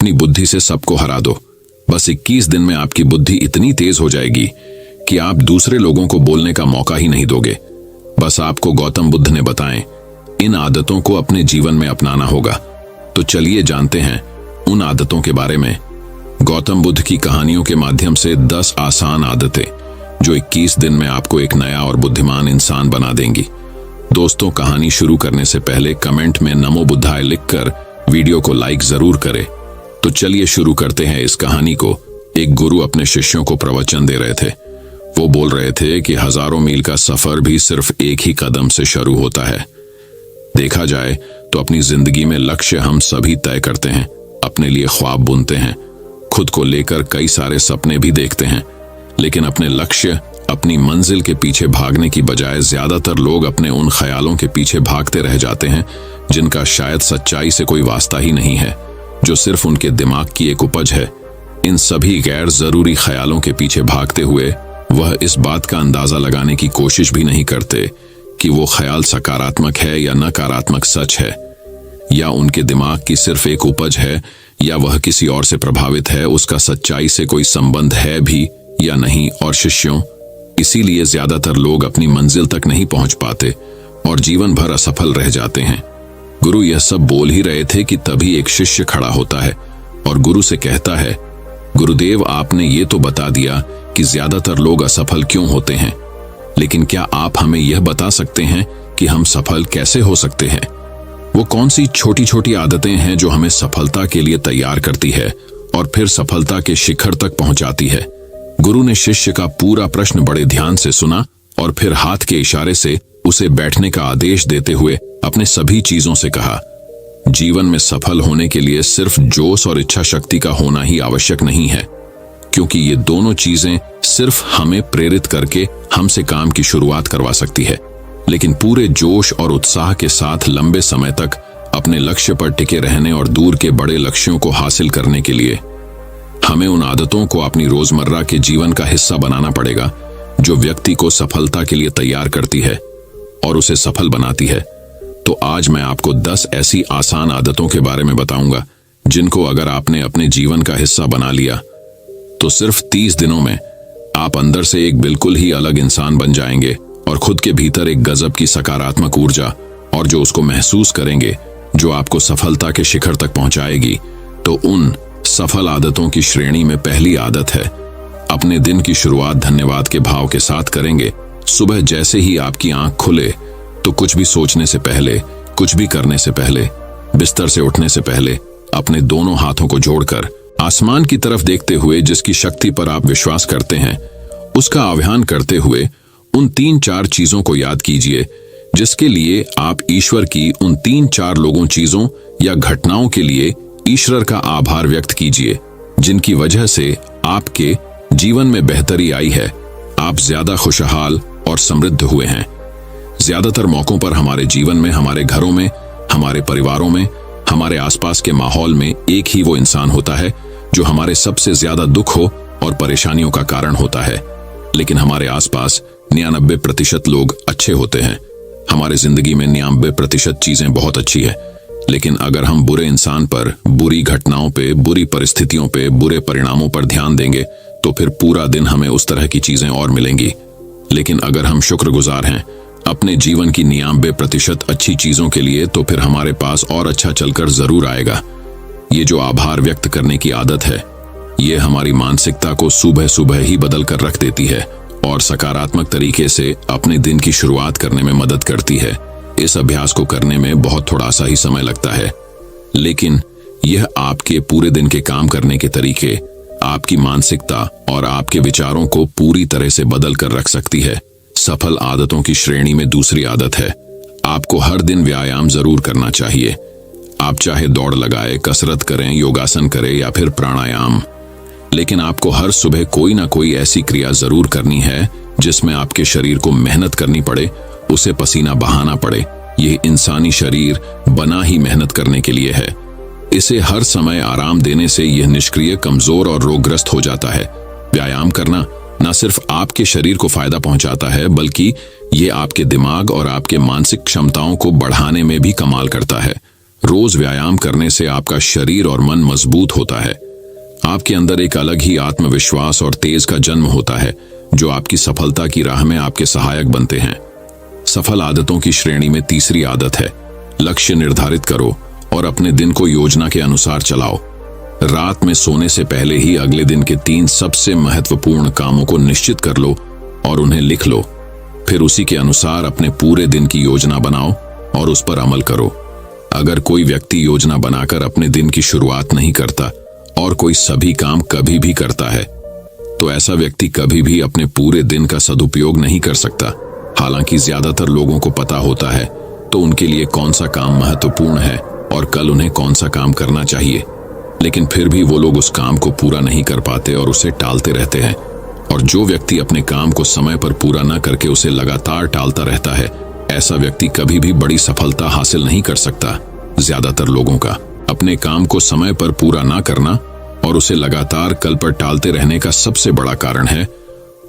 अपनी बुद्धि से सबको हरा दो। बस 21 दिन में आपकी बुद्धि इतनी तेज हो जाएगी कि आप दूसरे लोगों को बोलने का मौका ही नहीं दोगे। बस आपको गौतम बुद्ध ने बताएं, इन आदतों को अपने जीवन में अपनाना होगा। तो चलिए जानते हैं उन आदतों के बारे में। गौतम बुद्ध की कहानियों के माध्यम से 10 आसान आदतें जो 21 दिन में आपको एक नया और बुद्धिमान इंसान बना देंगी। दोस्तों, कहानी शुरू करने से पहले कमेंट में नमो बुद्धाय लिखकर वीडियो को लाइक जरूर करें। तो चलिए शुरू करते हैं इस कहानी को। एक गुरु अपने शिष्यों को प्रवचन दे रहे थे। वो बोल रहे थे कि हजारों मील का सफर भी सिर्फ एक ही कदम से शुरू होता है। देखा जाए तो अपनी जिंदगी में लक्ष्य हम सभी तय करते हैं, अपने लिए ख्वाब बुनते हैं, खुद को लेकर कई सारे सपने भी देखते हैं, लेकिन अपने लक्ष्य, अपनी मंजिल के पीछे भागने की बजाय ज्यादातर लोग अपने उन ख्यालों के पीछे भागते रह जाते हैं जिनका शायद सच्चाई से कोई वास्ता ही नहीं है, जो सिर्फ उनके दिमाग की एक उपज है। इन सभी गैर जरूरी ख्यालों के पीछे भागते हुए वह इस बात का अंदाजा लगाने की कोशिश भी नहीं करते कि वो ख्याल सकारात्मक है या नकारात्मक सच है, या उनके दिमाग की सिर्फ एक उपज है, या वह किसी और से प्रभावित है, उसका सच्चाई से कोई संबंध है भी या नहीं। और शिष्यों, इसीलिए ज्यादातर लोग अपनी मंजिल तक नहीं पहुंच पाते और जीवन भर असफल रह जाते हैं। गुरु यह सब बोल ही रहे थे कि तभी एक शिष्य खड़ा होता है और गुरु से कहता है, गुरुदेव, आपने ये तो बता दिया कि ज्यादातर लोग असफल क्यों होते हैं, लेकिन क्या आप हमें यह बता सकते हैं कि हम सफल कैसे हो सकते हैं? वो कौन सी छोटी छोटी आदतें हैं जो हमें सफलता के लिए तैयार करती है और फिर सफलता के शिखर तक पहुंचाती है? गुरु ने शिष्य का पूरा प्रश्न बड़े ध्यान से सुना और फिर हाथ के इशारे से उसे बैठने का आदेश देते हुए अपने सभी चीजों से कहा, जीवन में सफल होने के लिए सिर्फ जोश और इच्छा शक्ति का होना ही आवश्यक नहीं है, क्योंकि ये दोनों चीजें सिर्फ हमें प्रेरित करके हमसे काम की शुरुआत करवा सकती है, लेकिन पूरे जोश और उत्साह के साथ लंबे समय तक अपने लक्ष्य पर टिके रहने और दूर के बड़े लक्ष्यों को हासिल करने के लिए हमें उन आदतों को अपनी रोजमर्रा के जीवन का हिस्सा बनाना पड़ेगा जो व्यक्ति को सफलता के लिए तैयार करती है और उसे सफल बनाती है। तो आज मैं आपको 10 ऐसी आसान आदतों के बारे में बताऊंगा जिनको अगर आपने अपने जीवन का हिस्सा बना लिया तो सिर्फ 30 दिनों में आप अंदर से एक बिल्कुल ही अलग इंसान बन जाएंगे और खुद के भीतर एक गजब की सकारात्मक ऊर्जा और जो उसको महसूस करेंगे, जो आपको सफलता के शिखर तक पहुंचाएगी। तो उन सफल आदतों की श्रेणी में पहली आदत है, अपने दिन की शुरुआत धन्यवाद के भाव के साथ करेंगे। सुबह जैसे ही आपकी आंख खुले तो कुछ भी सोचने से पहले, कुछ भी करने से पहले, बिस्तर से उठने से पहले अपने दोनों हाथों को जोड़कर आसमान की तरफ देखते हुए जिसकी शक्ति पर आप विश्वास करते हैं उसका आह्वान करते हुए उन 3-4 चीजों को याद कीजिए जिसके लिए आप ईश्वर की उन 3-4 लोगों, चीजों या घटनाओं के लिए ईश्वर का आभार व्यक्त कीजिए जिनकी वजह से आपके जीवन में बेहतरी आई है, आप ज्यादा खुशहाल और समृद्ध हुए हैं। ज्यादातर मौकों पर हमारे जीवन में, हमारे घरों में, हमारे परिवारों में, हमारे आसपास के माहौल में एक ही वो इंसान होता है जो हमारे सबसे ज्यादा दुख हो और परेशानियों का कारण होता है, लेकिन हमारे आसपास 99% लोग अच्छे होते हैं। हमारे जिंदगी में 99% चीजें बहुत अच्छी है, लेकिन अगर हम बुरे इंसान पर, बुरी घटनाओं पे, बुरी परिस्थितियों पे, बुरे परिणामों पर ध्यान देंगे तो फिर पूरा दिन हमें उस तरह की चीजें और मिलेंगी। लेकिन अगर हम शुक्रगुजार हैं अपने जीवन की 99% अच्छी चीजों के लिए, तो फिर हमारे पास और अच्छा चलकर जरूर आएगा। ये जो आभार व्यक्त करने की आदत है, ये हमारी मानसिकता को सुबह सुबह ही बदल कर रख देती है और सकारात्मक तरीके से अपने दिन की शुरुआत करने में मदद करती है। इस अभ्यास को करने में बहुत थोड़ा सा ही समय लगता है, लेकिन यह आपके पूरे दिन के काम करने के तरीके, आपकी मानसिकता और आपके विचारों को पूरी तरह से बदल कर रख सकती है। सफल आदतों की श्रेणी में दूसरी आदत है, आपको हर दिन व्यायाम जरूर करना चाहिए। आप चाहे दौड़ लगाए, कसरत करें, योगासन करें या फिर प्राणायाम, लेकिन आपको हर सुबह कोई ना कोई ऐसी क्रिया जरूर करनी है जिसमें आपके शरीर को मेहनत करनी पड़े, उसे पसीना बहाना पड़े। यह इंसानी शरीर बना ही मेहनत करने के लिए है। इसे हर समय आराम देने से यह निष्क्रिय, कमजोर और रोगग्रस्त हो जाता है। व्यायाम करना न सिर्फ आपके शरीर को फायदा पहुंचाता है, बल्कि ये आपके दिमाग और आपके मानसिक क्षमताओं को बढ़ाने में भी कमाल करता है। रोज व्यायाम करने से आपका शरीर और मन मजबूत होता है। आपके अंदर एक अलग ही आत्मविश्वास और तेज का जन्म होता है, जो आपकी सफलता की राह में आपके सहायक बनते हैं। सफल आदतों की श्रेणी में तीसरी आदत है, लक्ष्य निर्धारित करो और अपने दिन को योजना के अनुसार चलाओ। रात में सोने से पहले ही अगले दिन के 3 सबसे महत्वपूर्ण कामों को निश्चित कर लो और उन्हें लिख लो। फिर उसी के अनुसार अपने पूरे दिन की योजना बनाओ और उस पर अमल करो। अगर कोई व्यक्ति योजना बनाकर अपने दिन की शुरुआत नहीं करता और कोई सभी काम कभी भी करता है, तो ऐसा व्यक्ति कभी भी अपने पूरे दिन का सदुपयोग नहीं कर सकता। हालांकि ज्यादातर लोगों को पता होता है तो उनके लिए कौन सा काम महत्वपूर्ण है और कल उन्हें कौन सा काम करना चाहिए, लेकिन फिर भी वो लोग उस काम को पूरा नहीं कर पाते और उसे टालते रहते हैं। और जो व्यक्ति अपने काम को समय पर पूरा न करके उसे लगातार टालता रहता है, ऐसा व्यक्ति कभी भी बड़ी सफलता हासिल नहीं कर सकता। ज्यादातर लोगों का अपने काम को समय पर पूरा ना करना और उसे लगातार कल पर टालते रहने का सबसे बड़ा कारण है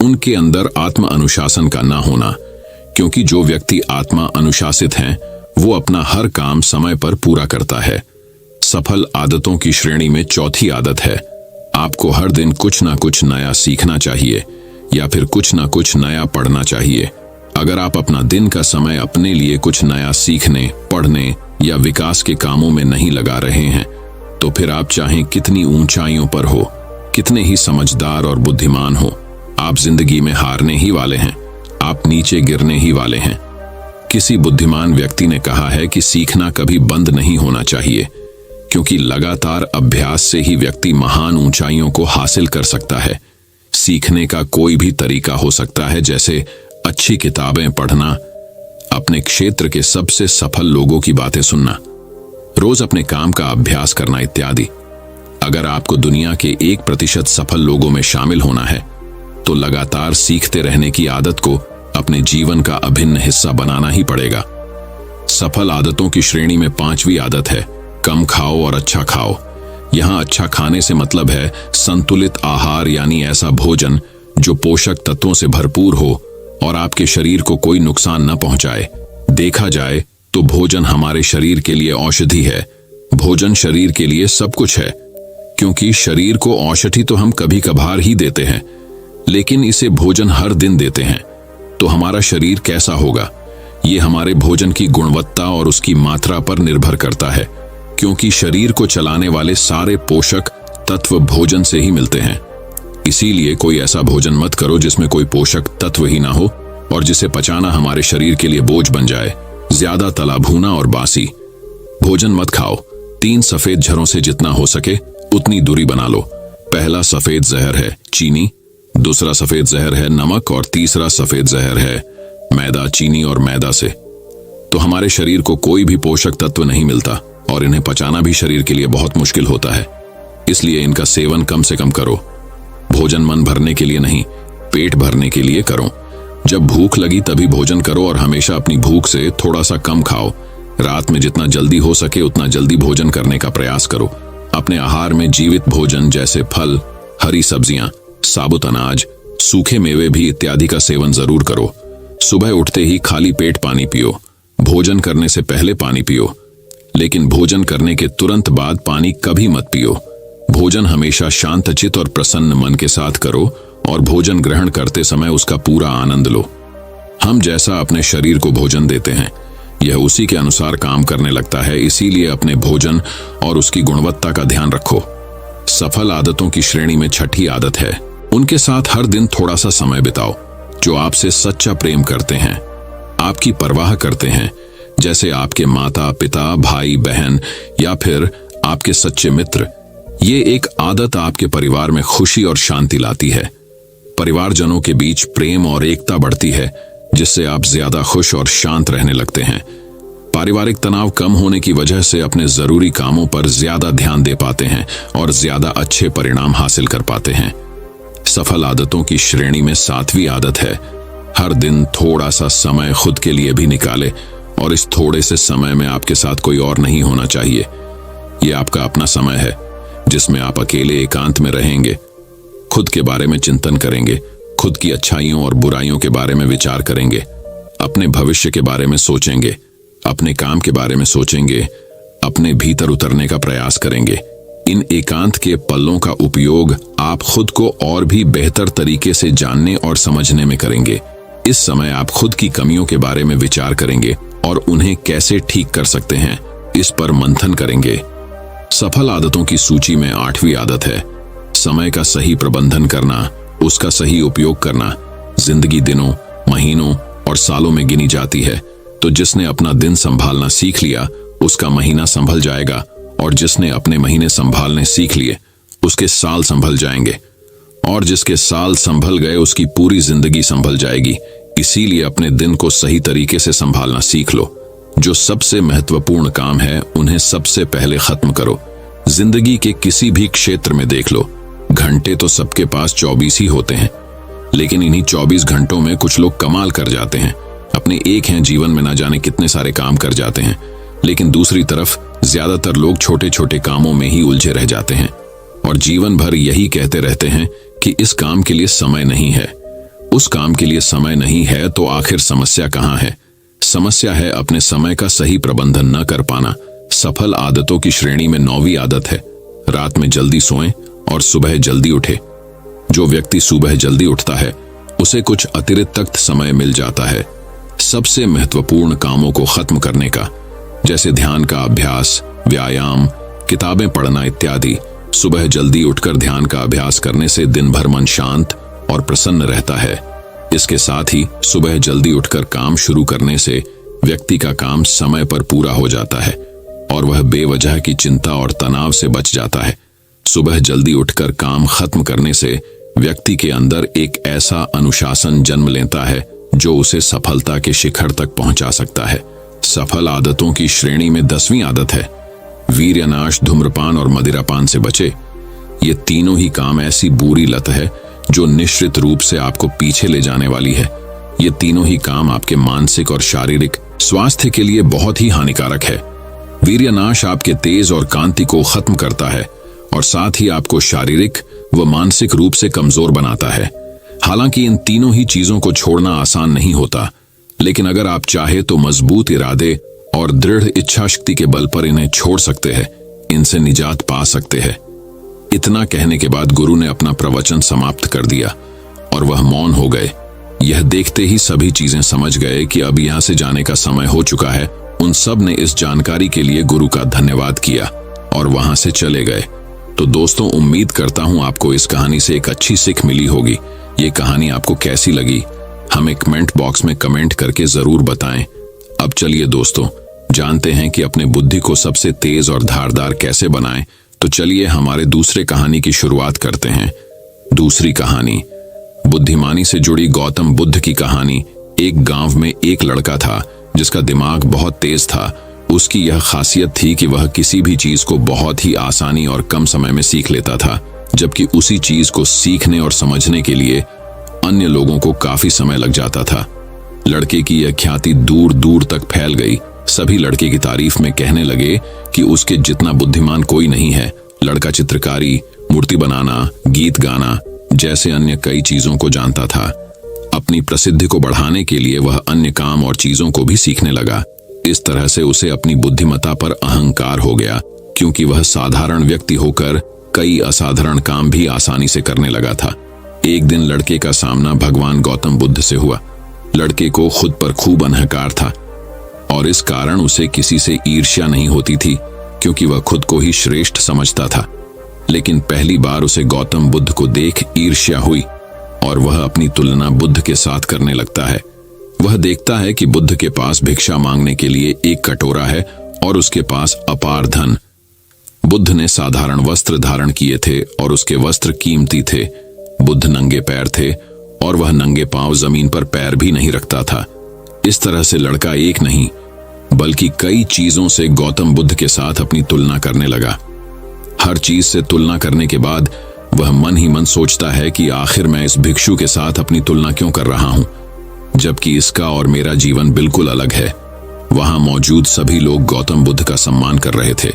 उनके अंदर आत्म अनुशासन का ना होना। क्योंकि जो व्यक्ति आत्मा अनुशासित हैं, वो अपना हर काम समय पर पूरा करता है। सफल आदतों की श्रेणी में चौथी आदत है, आपको हर दिन कुछ ना कुछ नया सीखना चाहिए या फिर कुछ ना कुछ नया पढ़ना चाहिए। अगर आप अपना दिन का समय अपने लिए कुछ नया सीखने, पढ़ने या विकास के कामों में नहीं लगा रहे हैं, तो फिर आप चाहे कितनी ऊंचाइयों पर हो, कितने ही समझदार और बुद्धिमान हो, आप जिंदगी में हारने ही वाले हैं। आप नीचे गिरने ही वाले हैं। किसी बुद्धिमान व्यक्ति ने कहा है कि सीखना कभी बंद नहीं होना चाहिए, क्योंकि लगातार अभ्यास से ही व्यक्ति महान ऊंचाइयों को हासिल कर सकता है। सीखने का कोई भी तरीका हो सकता है, जैसे अच्छी किताबें पढ़ना, अपने क्षेत्र के सबसे सफल लोगों की बातें सुनना, रोज अपने काम का अभ्यास करना इत्यादि। अगर आपको दुनिया के 1% सफल लोगों में शामिल होना है, तो लगातार सीखते रहने की आदत को अपने जीवन का अभिन्न हिस्सा बनाना ही पड़ेगा। सफल आदतों की श्रेणी में 5वीं आदत है, कम खाओ और अच्छा खाओ। यहाँ अच्छा खाने से मतलब है संतुलित आहार, यानी ऐसा भोजन जो पोषक तत्वों से भरपूर हो और आपके शरीर को कोई नुकसान न पहुंचाए। देखा जाए तो भोजन हमारे शरीर के लिए औषधि है। भोजन शरीर के लिए सब कुछ है, क्योंकि शरीर को औषधि तो हम कभी कभार ही देते हैं, लेकिन इसे भोजन हर दिन देते हैं। तो हमारा शरीर कैसा होगा, ये हमारे भोजन की गुणवत्ता और उसकी मात्रा पर निर्भर करता है, क्योंकि शरीर को चलाने वाले सारे पोषक तत्व भोजन से ही मिलते हैं। इसीलिए कोई ऐसा भोजन मत करो जिसमें कोई पोषक तत्व ही ना हो और जिसे पचाना हमारे शरीर के लिए बोझ बन जाए। ज्यादा तला भुना और बासी भोजन मत खाओ। 3 सफेद झरों से जितना हो सके उतनी दूरी बना लो। पहला सफेद जहर है चीनी, दूसरा सफेद जहर है नमक और तीसरा सफेद जहर है मैदा। चीनी और मैदा से तो हमारे शरीर को कोई भी पोषक तत्व नहीं मिलता और इन्हें पचाना भी शरीर के लिए बहुत मुश्किल होता है। इसलिए इनका सेवन कम से कम करो। भोजन मन भरने के लिए नहीं, पेट भरने के लिए करो। जब भूख लगी तभी भोजन करो और हमेशा अपनी भूख से थोड़ा सा कम खाओ। रात में जितना जल्दी हो सके उतना जल्दी भोजन करने का प्रयास करो। अपने आहार में जीवित भोजन जैसे फल, हरी सब्जियां, साबुत अनाज, सूखे मेवे भी इत्यादि का सेवन जरूर करो। सुबह उठते ही खाली पेट पानी पियो। भोजन करने से पहले पानी पियो, लेकिन भोजन करने के तुरंत बाद पानी कभी मत पियो। भोजन हमेशा शांतचित्त और प्रसन्न मन के साथ करो और भोजन ग्रहण करते समय उसका पूरा आनंद लो। हम जैसा अपने शरीर को भोजन देते हैं, यह उसी के अनुसार काम करने लगता है। इसीलिए अपने भोजन और उसकी गुणवत्ता का ध्यान रखो। सफल आदतों की श्रेणी में 6ठी आदत है, उनके साथ हर दिन थोड़ा सा समय बिताओ जो आपसे सच्चा प्रेम करते हैं, आपकी परवाह करते हैं, जैसे आपके माता पिता, भाई बहन या फिर आपके सच्चे मित्र। ये एक आदत आपके परिवार में खुशी और शांति लाती है। परिवारजनों के बीच प्रेम और एकता बढ़ती है, जिससे आप ज्यादा खुश और शांत रहने लगते हैं। पारिवारिक तनाव कम होने की वजह से अपने जरूरी कामों पर ज्यादा ध्यान दे पाते हैं और ज्यादा अच्छे परिणाम हासिल कर पाते हैं। सफल आदतों की श्रेणी में 7वीं आदत है, हर दिन थोड़ा सा समय खुद के लिए भी निकाले और इस थोड़े से समय में आपके साथ कोई और नहीं होना चाहिए। ये आपका अपना समय है जिसमें आप अकेले एकांत में रहेंगे, खुद के बारे में चिंतन करेंगे, खुद की अच्छाइयों और बुराइयों के बारे में विचार करेंगे, अपने भविष्य के बारे में सोचेंगे, अपने काम के बारे में सोचेंगे, अपने भीतर उतरने का प्रयास करेंगे। इन एकांत के पलों का उपयोग आप खुद को और भी बेहतर तरीके से जानने और समझने में करेंगे। इस समय आप खुद की कमियों के बारे में विचार करेंगे और उन्हें कैसे ठीक कर सकते हैं, इस पर मंथन करेंगे। सफल आदतों की सूची में 8वीं आदत है समय का सही प्रबंधन करना, उसका सही उपयोग करना। जिंदगी दिनों, महीनों और सालों में गिनी जाती है, तो जिसने अपना दिन संभालना सीख लिया उसका महीना संभल जाएगा, और जिसने अपने महीने संभालने सीख लिए उसके साल संभल जाएंगे, और जिसके साल संभल गए उसकी पूरी जिंदगी संभल जाएगी। इसीलिए अपने दिन को सही तरीके से संभालना सीख लो। जो सबसे महत्वपूर्ण काम है उन्हें सबसे पहले खत्म करो। जिंदगी के किसी भी क्षेत्र में देख लो, घंटे तो सबके पास 24 ही होते हैं, लेकिन इन्हीं 24 घंटों में कुछ लोग कमाल कर जाते हैं। अपने एक हैं जीवन में ना जाने कितने सारे काम कर जाते हैं, लेकिन दूसरी तरफ ज्यादातर लोग छोटे छोटे कामों में ही उलझे रह जाते हैं और जीवन भर यही कहते रहते हैं कि इस काम के लिए समय नहीं है, उस काम के लिए समय नहीं है। तो आखिर समस्या कहाँ है? समस्या है अपने समय का सही प्रबंधन न कर पाना। सफल आदतों की श्रेणी में 9वीं आदत है रात में जल्दी सोएं और सुबह जल्दी उठे। जो व्यक्ति सुबह जल्दी उठता है उसे कुछ अतिरिक्त समय मिल जाता है सबसे महत्वपूर्ण कामों को खत्म करने का, जैसे ध्यान का अभ्यास, व्यायाम, किताबें पढ़ना इत्यादि। सुबह जल्दी उठकर ध्यान का अभ्यास करने से दिन भर मन शांत और प्रसन्न रहता है। इसके साथ ही सुबह जल्दी उठकर काम शुरू करने से व्यक्ति का काम समय पर पूरा हो जाता है और वह बेवजह की चिंता और तनाव से बच जाता है। सुबह जल्दी उठकर काम खत्म करने से व्यक्ति के अंदर एक ऐसा अनुशासन जन्म लेता है जो उसे सफलता के शिखर तक पहुंचा सकता है। सफल आदतों की श्रेणी में 10वीं आदत है वीर्यनाश, धूम्रपान और मदिरापान से बचे। ये तीनों ही काम ऐसी बुरी लत है जो निश्चित रूप से आपको पीछे ले जाने वाली है। ये तीनों ही काम आपके मानसिक और शारीरिक स्वास्थ्य के लिए बहुत ही हानिकारक है। वीर्यनाश आपके तेज और कांति को खत्म करता है और साथ ही आपको शारीरिक व मानसिक रूप से कमजोर बनाता है। हालांकि इन तीनों ही चीजों को छोड़ना आसान नहीं होता, लेकिन अगर आप चाहे तो मजबूत इरादे और दृढ़ इच्छा शक्ति के बल पर इन्हें छोड़ सकते हैं, इनसे निजात पा सकते हैं। इतना कहने के बाद गुरु ने अपना प्रवचन समाप्त कर दिया और वह मौन हो गए। यह देखते ही सभी चीजें समझ गए कि अब यहां से जाने का समय हो चुका है। उन सब ने इस जानकारी के लिए गुरु का धन्यवाद किया और वहां से चले गए। तो दोस्तों, उम्मीद करता हूं आपको इस कहानी से एक अच्छी सीख मिली होगी। ये कहानी आपको कैसी लगी हमें कमेंट बॉक्स में कमेंट करके जरूर बताएं। अब चलिए दोस्तों, जानते हैं कि अपने बुद्धि को सबसे तेज और धारदार कैसे बनाएं। तो चलिए हमारे दूसरे कहानी की शुरुआत करते हैं। दूसरी कहानी बुद्धिमानी से जुड़ी गौतम बुद्ध की कहानी। एक गांव में एक लड़का था जिसका दिमाग बहुत तेज था। उसकी यह खासियत थी कि वह किसी भी चीज को बहुत ही आसानी और कम समय में सीख लेता था, जबकि उसी चीज को सीखने और समझने के लिए अन्य लोगों को काफी समय लग जाता था। लड़के की यह ख्याति दूर दूर तक फैल गई। सभी लड़के की तारीफ में कहने लगे कि उसके जितना बुद्धिमान कोई नहीं है। लड़का चित्रकारी, मूर्ति बनाना, गीत गाना जैसे अन्य कई चीजों को जानता था। अपनी प्रसिद्धि को बढ़ाने के लिए वह अन्य काम और चीजों को भी सीखने लगा। इस तरह से उसे अपनी बुद्धिमत्ता पर अहंकार हो गया, क्योंकि वह साधारण व्यक्ति होकर कई असाधारण काम भी आसानी से करने लगा था। एक दिन लड़के का सामना भगवान गौतम बुद्ध से हुआ। लड़के को खुद पर खूब अहंकार था और इस कारण उसे किसी से ईर्ष्या नहीं होती थी, क्योंकि वह खुद को ही श्रेष्ठ समझता था। लेकिन पहली बार उसे गौतम बुद्ध को देख ईर्ष्या हुई और वह अपनी तुलना बुद्ध के साथ करने लगता है। वह देखता है कि बुद्ध के पास भिक्षा मांगने के लिए एक कटोरा है और उसके पास अपार धन। बुद्ध ने साधारण वस्त्र धारण किए थे और उसके वस्त्र कीमती थे। बुद्ध नंगे पैर थे और वह नंगे पांव जमीन पर पैर भी नहीं रखता था। इस तरह से लड़का एक नहीं बल्कि कई चीजों से गौतम बुद्ध के साथ अपनी तुलना करने लगा। हर चीज से तुलना करने के बाद वह मन ही मन सोचता है कि आखिर मैं इस भिक्षु के साथ अपनी तुलना क्यों कर रहा हूं, जबकि इसका और मेरा जीवन बिल्कुल अलग है। वहां मौजूद सभी लोग गौतम बुद्ध का सम्मान कर रहे थे।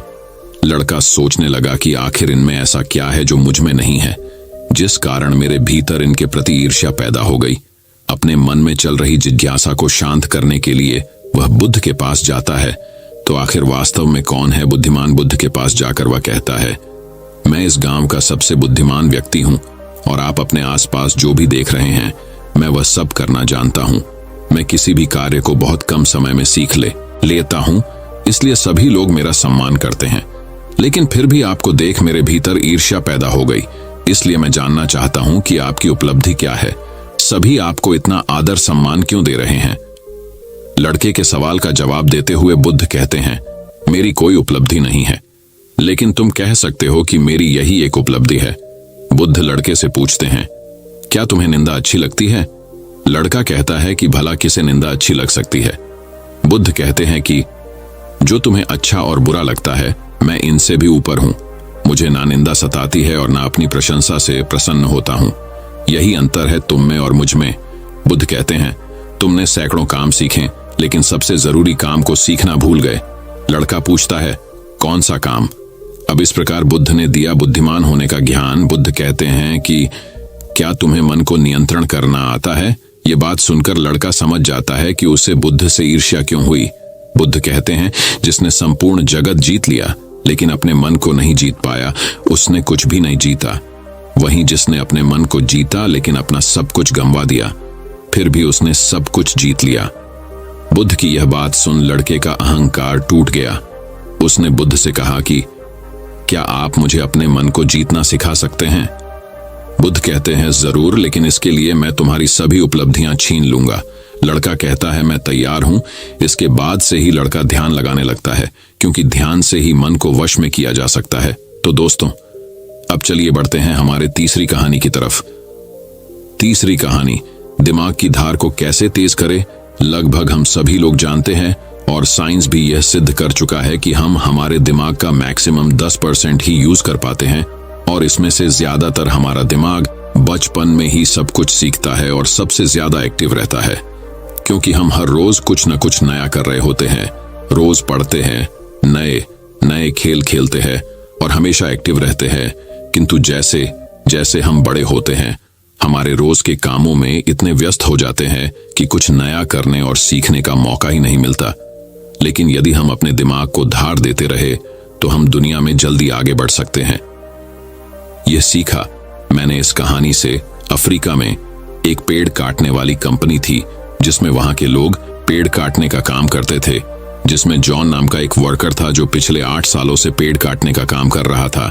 लड़का सोचने लगा कि आखिर इनमें ऐसा क्या है जो मुझ में नहीं है, जिस कारण मेरे भीतर इनके प्रति ईर्ष्या पैदा हो गई। अपने मन में चल रही जिज्ञासा को शांत करने के लिए वह बुद्ध के पास जाता है। तो आखिर वास्तव में कौन है बुद्धिमान? बुद्ध के पास जाकर वह कहता है, मैं इस गांव का सबसे बुद्धिमान व्यक्ति हूं और आप अपने आसपास जो भी देख रहे हैं मैं वह सब करना जानता हूं। मैं किसी भी कार्य को बहुत कम समय में सीख लेता हूं, इसलिए सभी लोग मेरा सम्मान करते हैं। लेकिन फिर भी आपको देख मेरे भीतर ईर्ष्या पैदा हो गई, इसलिए मैं जानना चाहता हूं कि आपकी उपलब्धि क्या है। सभी आपको इतना आदर सम्मान क्यों दे रहे हैं? लड़के के सवाल का जवाब देते हुए बुद्ध कहते हैं, मेरी कोई उपलब्धि नहीं है, लेकिन तुम कह सकते हो कि मेरी यही एक उपलब्धि है। बुद्ध लड़के से पूछते हैं, क्या तुम्हें निंदा अच्छी लगती है? लड़का कहता है कि भला किसे निंदा अच्छी लग सकती है? बुद्ध कहते हैं कि जो तुम्हें अच्छा और बुरा लगता है मैं इनसे भी ऊपर हूं। मुझे ना निंदा सताती है और ना अपनी प्रशंसा से प्रसन्न होता हूं। यही अंतर है तुम में और मुझ में। बुद्ध कहते हैं, तुमने सैकड़ों काम सीखे लेकिन सबसे जरूरी काम को सीखना भूल गए। लड़का पूछता है, कौन सा काम? अब इस प्रकार बुद्ध ने दिया बुद्धिमान होने का ज्ञान। बुद्ध कहते हैं कि क्या तुम्हें मन को नियंत्रण करना आता है? ये बात सुनकर लड़का समझ जाता है कि उसे बुद्ध से ईर्ष्या क्यों हुई। बुद्ध कहते हैं, जिसने संपूर्ण जगत जीत लिया लेकिन अपने मन को नहीं जीत पाया, उसने कुछ भी नहीं जीता। वहीं जिसने अपने मन को जीता लेकिन अपना सब कुछ गंवा दिया, फिर भी उसने सब कुछ जीत लिया। बुद्ध की यह बात सुन लड़के का अहंकार टूट गया। उसने बुद्ध से कहा कि क्या आप मुझे अपने मन को जीतना सिखा सकते हैं? बुद्ध कहते हैं, जरूर, लेकिन इसके लिए मैं तुम्हारी सभी उपलब्धियां छीन लूंगा। लड़का कहता है, मैं तैयार हूं। इसके बाद से ही लड़का ध्यान लगाने लगता है, क्योंकि ध्यान से ही मन को वश में किया जा सकता है। तो दोस्तों, अब चलिए बढ़ते हैं हमारे तीसरी कहानी की तरफ। तीसरी कहानी, दिमाग की धार को कैसे तेज करे। लगभग हम सभी लोग जानते हैं और साइंस भी यह सिद्ध कर चुका है कि हम हमारे दिमाग का मैक्सिमम 10% ही यूज कर पाते हैं और इसमें से ज्यादातर हमारा दिमाग बचपन में ही सब कुछ सीखता है और सबसे ज्यादा एक्टिव रहता है, क्योंकि हम हर रोज कुछ न कुछ नया कर रहे होते हैं। रोज पढ़ते हैं, नए नए खेल खेलते हैं और हमेशा एक्टिव रहते हैं। किंतु जैसे जैसे हम बड़े होते हैं, हमारे रोज के कामों में इतने व्यस्त हो जाते हैं कि कुछ नया करने और सीखने का मौका ही नहीं मिलता। लेकिन यदि हम अपने दिमाग को धार देते रहे तो हम दुनिया में जल्दी आगे बढ़ सकते हैं। यह सीखा मैंने इस कहानी से। अफ्रीका में एक पेड़ काटने वाली कंपनी थी जिसमें वहां के लोग पेड़ काटने का काम करते थे, जिसमें जॉन नाम का एक वर्कर था जो पिछले 8 सालों से पेड़ काटने का काम कर रहा था।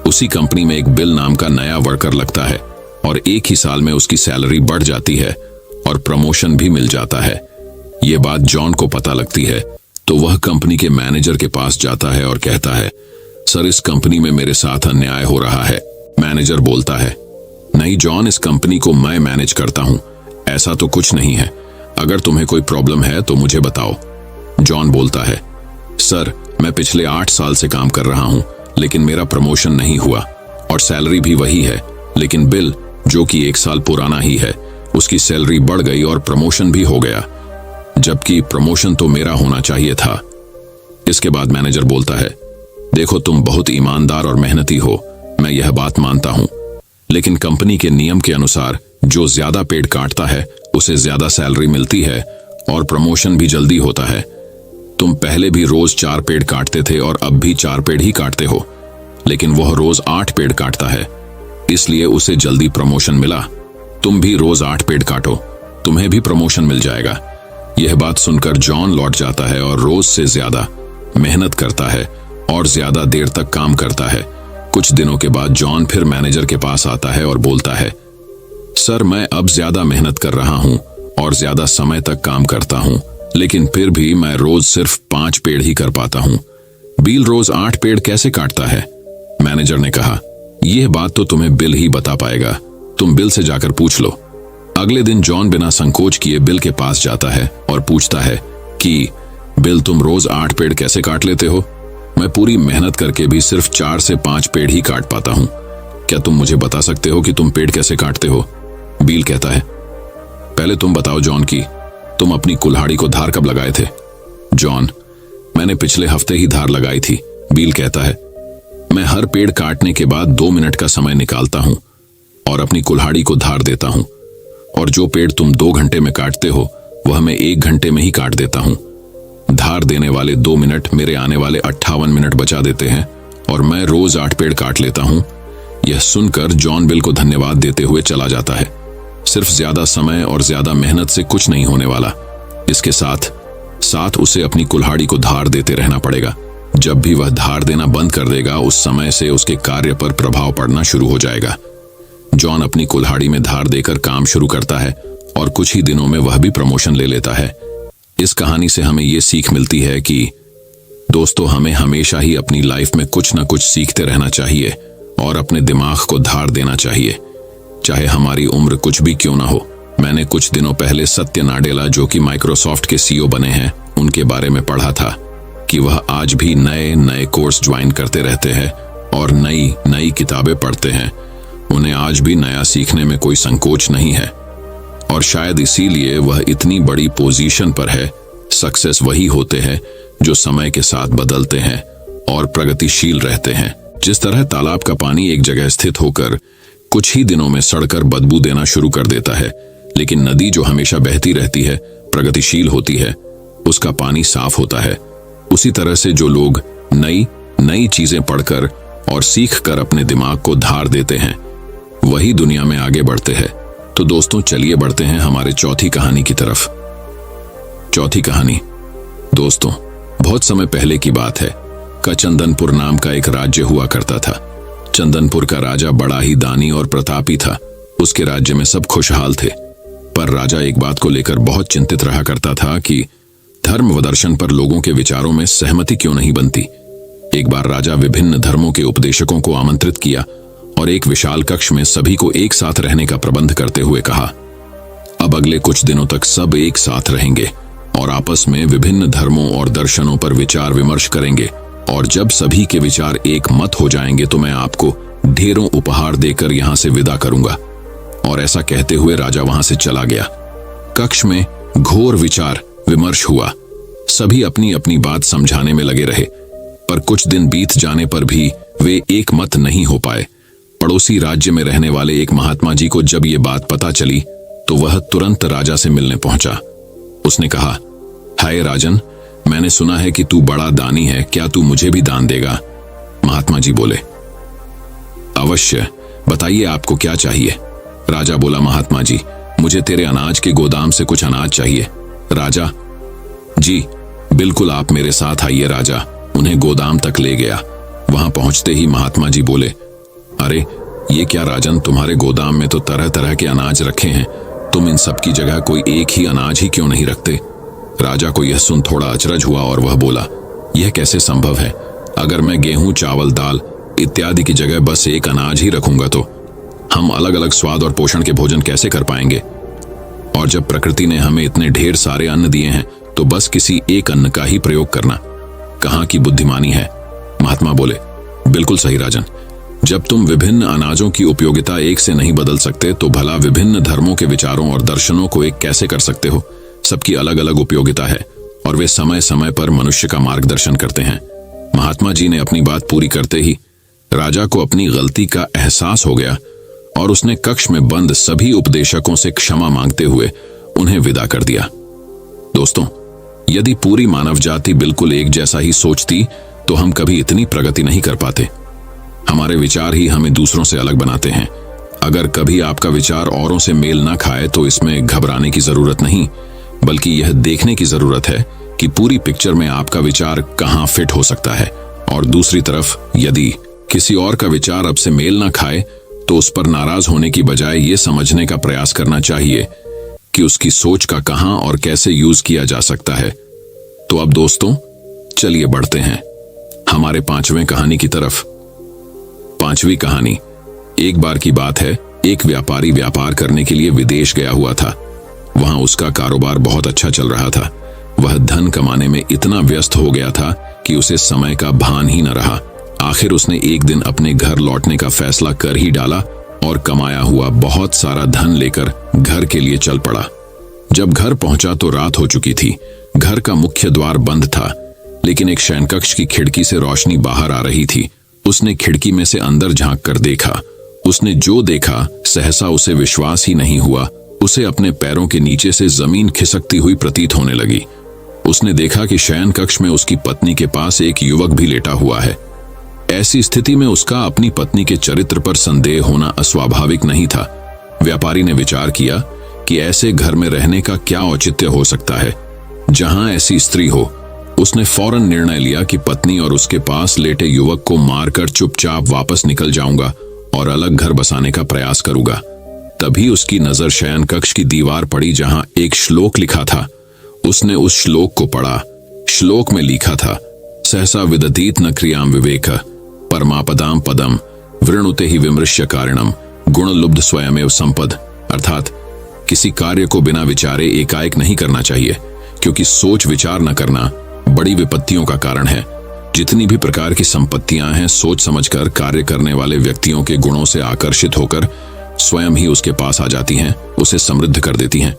उसी कंपनी में एक बिल नाम का नया वर्कर लगता है और एक ही साल में उसकी सैलरी बढ़ जाती है और प्रमोशन भी मिल जाता है। ये बात जॉन को पता लगती है तो वह कंपनी के मैनेजर के पास जाता है और कहता है, सर, इस कंपनी में मेरे साथ अन्याय हो रहा है। मैनेजर बोलता है, नहीं जॉन, इस कंपनी को मैं मैनेज करता हूं, ऐसा तो कुछ नहीं है। अगर तुम्हें कोई प्रॉब्लम है तो मुझे बताओ। जॉन बोलता है, सर, मैं पिछले 8 साल से काम कर रहा हूं लेकिन मेरा प्रमोशन नहीं हुआ और सैलरी भी वही है, लेकिन बिल जो कि 1 साल पुराना ही है, उसकी सैलरी बढ़ गई और प्रमोशन भी हो गया, जबकि प्रमोशन तो मेरा होना चाहिए था। इसके बाद मैनेजर बोलता है, देखो, तुम बहुत ईमानदार और मेहनती हो, मैं यह बात मानता हूं, लेकिन कंपनी के नियम के अनुसार जो ज्यादा पेड़ काटता है उसे ज्यादा सैलरी मिलती है और प्रमोशन भी जल्दी होता है। तुम पहले भी रोज 4 पेड़ काटते थे और अब भी 4 पेड़ ही काटते हो, लेकिन वह रोज 8 पेड़ काटता है, इसलिए उसे जल्दी प्रमोशन मिला। तुम भी रोज 8 पेड़ काटो, तुम्हें भी प्रमोशन मिल जाएगा। यह बात सुनकर जॉन लौट जाता है और रोज से ज्यादा मेहनत करता है और ज्यादा देर तक काम करता है। कुछ दिनों के बाद जॉन फिर मैनेजर के पास आता है और बोलता है, सर, मैं अब ज्यादा मेहनत कर रहा हूं और ज्यादा समय तक काम करता हूं, लेकिन फिर भी मैं रोज सिर्फ 5 पेड़ ही कर पाता हूं। बिल रोज 8 पेड़ कैसे काटता है? मैनेजर ने कहा, यह बात तो तुम्हें बिल ही बता पाएगा, तुम बिल से जाकर पूछ लो। अगले दिन जॉन बिना संकोच किए बिल के पास जाता है और पूछता है कि बिल, तुम रोज 8 पेड़ कैसे काट लेते हो? मैं पूरी मेहनत करके भी सिर्फ 4 से 5 पेड़ ही काट पाता हूं। क्या तुम मुझे बता सकते हो कि तुम पेड़ कैसे काटते हो? बिल कहता है, पहले तुम बताओ जॉन की तुम अपनी कुल्हाड़ी को धार कब लगाए थे? जॉन, मैंने पिछले हफ्ते ही धार लगाई थी। बिल कहता है, मैं हर पेड़ काटने के बाद 2 मिनट का समय निकालता हूं और अपनी कुल्हाड़ी को धार देता हूं, और जो पेड़ तुम 2 घंटे में काटते हो वह मैं 1 घंटे में ही काट देता हूं। धार देने वाले 2 मिनट मेरे आने वाले 58 मिनट बचा देते हैं और मैं रोज 8 पेड़ काट लेता हूँ। यह सुनकर जॉन बिल को धन्यवाद देते हुए चला जाता है। सिर्फ ज्यादा समय और ज्यादा मेहनत से कुछ नहीं होने वाला, इसके साथ साथ उसे अपनी कुल्हाड़ी को धार देते रहना पड़ेगा। जब भी वह धार देना बंद कर देगा, उस समय से उसके कार्य पर प्रभाव पड़ना शुरू हो जाएगा। जॉन अपनी कुल्हाड़ी में धार देकर काम शुरू करता है और कुछ ही दिनों में वह भी प्रमोशन ले लेता है। इस कहानी से हमें यह सीख मिलती है कि दोस्तों, हमें हमेशा ही अपनी लाइफ में कुछ न कुछ सीखते रहना चाहिए और अपने दिमाग को धार देना चाहिए, चाहे हमारी उम्र कुछ भी क्यों ना हो। मैंने कुछ दिनों पहले सत्य नाडेला, जो कि माइक्रोसॉफ्ट के सीईओ बने हैं, उनके बारे में पढ़ा था कि वह आज भी नए नए कोर्स ज्वाइन करते रहते हैं और नई नई किताबें पढ़ते हैं। उन्हें आज भी नया सीखने में कोई संकोच नहीं है और शायद इसीलिए वह इतनी बड़ी पोजीशन पर है। सक्सेस वही होते हैं जो समय के साथ बदलते हैं और प्रगतिशील रहते हैं। जिस तरह तालाब का पानी एक जगह स्थित होकर कुछ ही दिनों में सड़कर बदबू देना शुरू कर देता है, लेकिन नदी जो हमेशा बहती रहती है, प्रगतिशील होती है, उसका पानी साफ होता है। उसी तरह से जो लोग नई नई चीजें पढ़कर और सीखकर अपने दिमाग को धार देते हैं, वही दुनिया में आगे बढ़ते हैं। तो दोस्तों, चलिए बढ़ते हैं हमारे चौथी कहानी की तरफ। चौथी कहानी, दोस्तों, बहुत समय पहले की बात है का चंदनपुर नाम का एक राज्य हुआ करता था। चंदनपुर का राजा बड़ा ही दानी और प्रतापी था। उसके राज्य में सब खुशहाल थे, पर राजा एक बात को लेकर बहुत चिंतित रहा करता था कि धर्म व दर्शन पर लोगों के विचारों में सहमति क्यों नहीं बनती। एक बार राजा विभिन्न धर्मों के उपदेशकों को आमंत्रित किया और एक विशाल कक्ष में सभी को एक साथ रहने का प्रबंध करते हुए कहा, अब अगले कुछ दिनों तक सब एक साथ रहेंगे और आपस में विभिन्न धर्मों और दर्शनों पर विचार विमर्श करेंगे, और जब सभी के विचार एक मत हो जाएंगे तो मैं आपको ढेरों उपहार देकर यहां से विदा करूंगा। और ऐसा कहते हुए राजा वहां से चला गया। कक्ष में घोर विचार विमर्श हुआ। सभी अपनी अपनी बात समझाने में लगे रहे, पर कुछ दिन बीत जाने पर भी वे एक मत नहीं हो पाए। पड़ोसी राज्य में रहने वाले एक महात्मा जी को जब ये बात पता चली तो वह तुरंत राजा से मिलने पहुंचा। उसने कहा, हाय राजन, मैंने सुना है कि तू बड़ा दानी है, क्या तू मुझे भी दान देगा? महात्मा जी बोले, अवश्य, बताइए आपको क्या चाहिए? राजा बोला, महात्मा जी, मुझे तेरे अनाज के गोदाम से कुछ अनाज चाहिए। राजा, जी बिल्कुल, आप मेरे साथ आइए। राजा उन्हें गोदाम तक ले गया। वहां पहुंचते ही महात्मा जी बोले, अरे ये क्या राजन, तुम्हारे गोदाम में तो तरह तरह के अनाज रखे हैं, तुम इन सब की जगह कोई एक ही अनाज ही क्यों नहीं रखते? राजा को यह सुन थोड़ा अचरज हुआ और वह बोला, यह कैसे संभव है? अगर मैं गेहूं, चावल, दाल इत्यादि की जगह बस एक अनाज ही रखूंगा तो हम अलग अलग स्वाद और पोषण के भोजन कैसे कर पाएंगे? और जब प्रकृति ने हमें इतने ढेर सारे अन्न दिए हैं तो बस किसी एक अन्न का ही प्रयोग करना कहाँ की बुद्धिमानी है? महात्मा बोले, बिल्कुल सही राजन, जब तुम विभिन्न अनाजों की उपयोगिता एक से नहीं बदल सकते तो भला विभिन्न धर्मों के विचारों और दर्शनों को एक कैसे कर सकते हो? सबकी अलग अलग उपयोगिता है और वे समय समय पर मनुष्य का मार्गदर्शन करते हैं। महात्मा जी ने अपनी बात पूरी करते ही राजा को अपनी गलती का एहसास हो गया और उसने कक्ष में बंद सभी उपदेशकों से क्षमा मांगते हुए उन्हें विदा कर दिया। दोस्तों, यदि पूरी मानव जाति बिल्कुल एक जैसा ही सोचती तो हम कभी इतनी प्रगति नहीं कर पाते। हमारे विचार ही हमें दूसरों से अलग बनाते हैं। अगर कभी आपका विचार औरों से मेल ना खाए तो इसमें घबराने की जरूरत नहीं, बल्कि यह देखने की जरूरत है कि पूरी पिक्चर में आपका विचार कहां फिट हो सकता है। और दूसरी तरफ यदि किसी और का विचार अब से मेल ना खाए तो उस पर नाराज होने की बजाय ये समझने का प्रयास करना चाहिए कि उसकी सोच का कहां और कैसे यूज किया जा सकता है। तो अब दोस्तों, चलिए बढ़ते हैं हमारे 5वें कहानी की तरफ। 5वीं कहानी, एक बार की बात है, एक व्यापारी व्यापार करने के लिए विदेश गया हुआ था। वहां उसका कारोबार बहुत अच्छा चल रहा था। वह धन कमाने में इतना व्यस्त हो गया था कि उसे समय का भान ही न रहा। आखिर उसने एक दिन अपने घर लौटने का फैसला कर ही डाला और कमाया हुआ बहुत सारा धन लेकर घर के लिए चल पड़ा। जब घर पहुंचा तो रात हो चुकी थी। घर का मुख्य द्वार बंद था, लेकिन एक शयनकक्ष की खिड़की से रोशनी बाहर आ रही थी। उसने खिड़की में से अंदर झांक कर देखा। उसने जो देखा सहसा उसे विश्वास ही नहीं हुआ। उसे अपने पैरों के नीचे से जमीन खिसकती हुई प्रतीत होने लगी। उसने देखा कि शयन कक्ष में उसकी पत्नी के पास एक युवक भी लेटा हुआ है। ऐसी स्थिति में उसका अपनी पत्नी के चरित्र पर संदेह होना अस्वाभाविक नहीं था। व्यापारी ने विचार किया कि ऐसे घर में रहने का क्या औचित्य हो सकता है जहां ऐसी स्त्री हो। उसने फौरन निर्णय लिया कि पत्नी और उसके पास लेटे युवक को मारकर चुपचाप वापस निकल जाऊंगा और अलग घर बसाने का प्रयास करूंगा। तभी उसकी नजर शयन कक्ष की दीवार पड़ी जहां एक श्लोक लिखा था। उसने उस श्लोक को पढ़ा। श्लोक में लिखा था, सहसा विदधीत न क्रियाम विवेक परमापदाम पदम वृणुते ही विमृश्य कारणम गुणलुब्ध स्वयमेव संपद। अर्थात किसी कार्य को बिना विचारे एकाएक नहीं करना चाहिए, क्योंकि सोच विचार न करना बड़ी विपत्तियों का कारण है। जितनी भी प्रकार की संपत्तियां हैं, सोच समझकर कार्य करने वाले व्यक्तियों के गुणों से आकर्षित होकर स्वयं ही उसके पास आ जाती हैं, उसे समृद्ध कर देती हैं।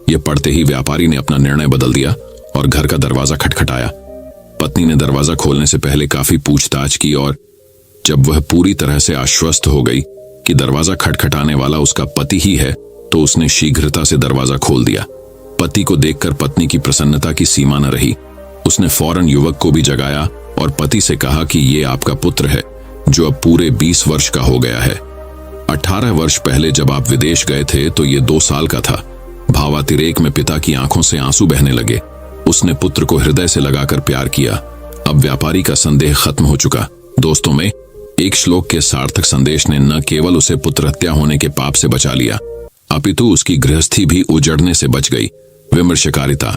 यह पढ़ते ही व्यापारी ने अपना निर्णय बदल दिया और घर का दरवाजा खटखटाया। पत्नी ने दरवाजा खोलने से पहले काफी पूछताछ की और जब वह पूरी तरह से आश्वस्त हो गई कि दरवाजा खटखटाने वाला उसका पति ही है, तो उसने शीघ्रता से दरवाजा खोल दिया। पति को देखकर पत्नी की प्रसन्नता की सीमा न रही। उसने फौरन युवक को भी जगाया और पति से कहा कि ये आपका पुत्र है, जो अब पूरे 20 वर्ष का हो गया है। 18 वर्ष पहले जब आप विदेश गए थे तो ये 2 साल का था। भावातिरेक में पिता की आंखों से आंसू बहने लगे। उसने पुत्र को हृदय से लगाकर प्यार किया। अब व्यापारी का संदेह खत्म हो चुका। दोस्तों में एक श्लोक के सार्थक संदेश ने न केवल उसे पुत्र हत्या होने के पाप से बचा लिया, अपितु उसकी गृहस्थी भी उजड़ने से बच गई। विमर्शकारिता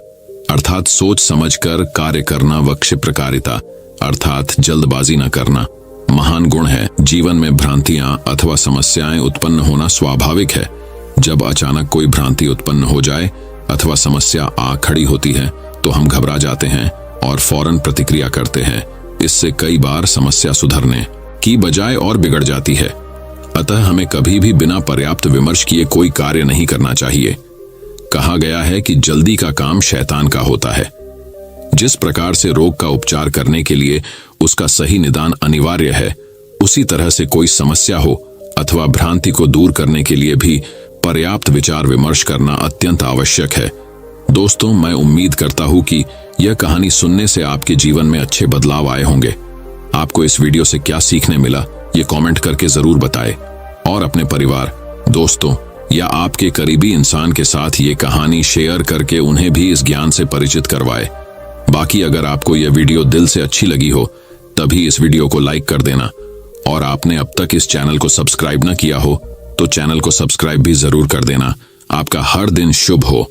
अर्थात सोच समझकर कार्य करना व क्षिप्रकारिता अर्थात जल्दबाजी न करना महान गुण है। जीवन में भ्रांतियां अथवा समस्याएं उत्पन्न होना स्वाभाविक है। जब अचानक कोई भ्रांति उत्पन्न हो जाए अथवा समस्या आ खड़ी होती है तो हम घबरा जाते हैं और फौरन प्रतिक्रिया करते हैं। इससे कई बार समस्या सुधरने की बजाय और बिगड़ जाती है। अतः हमें कभी भी बिना पर्याप्त विमर्श किए कोई कार्य नहीं करना चाहिए। कहा गया है कि जल्दी का काम शैतान का होता है। जिस प्रकार से रोग का उपचार करने के लिए उसका सही निदान अनिवार्य है, उसी तरह से कोई समस्या हो अथवा भ्रांति को दूर करने के लिए भी पर्याप्त विचार विमर्श करना अत्यंत आवश्यक है। दोस्तों, मैं उम्मीद करता हूं कि यह कहानी सुनने से आपके जीवन में अच्छे बदलाव आए होंगे। आपको इस वीडियो से क्या सीखने मिला, ये कमेंट करके जरूर बताएं और अपने परिवार, दोस्तों या आपके करीबी इंसान के साथ ये कहानी शेयर करके उन्हें भी इस ज्ञान से परिचित करवाएं। बाकी अगर आपको यह वीडियो दिल से अच्छी लगी हो तभी इस वीडियो को लाइक कर देना, और आपने अब तक इस चैनल को सब्सक्राइब न किया हो तो चैनल को सब्सक्राइब भी जरूर कर देना। आपका हर दिन शुभ हो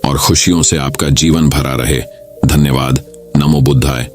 और खुशियों से आपका जीवन भरा रहे। धन्यवाद। नमो बुद्धाय।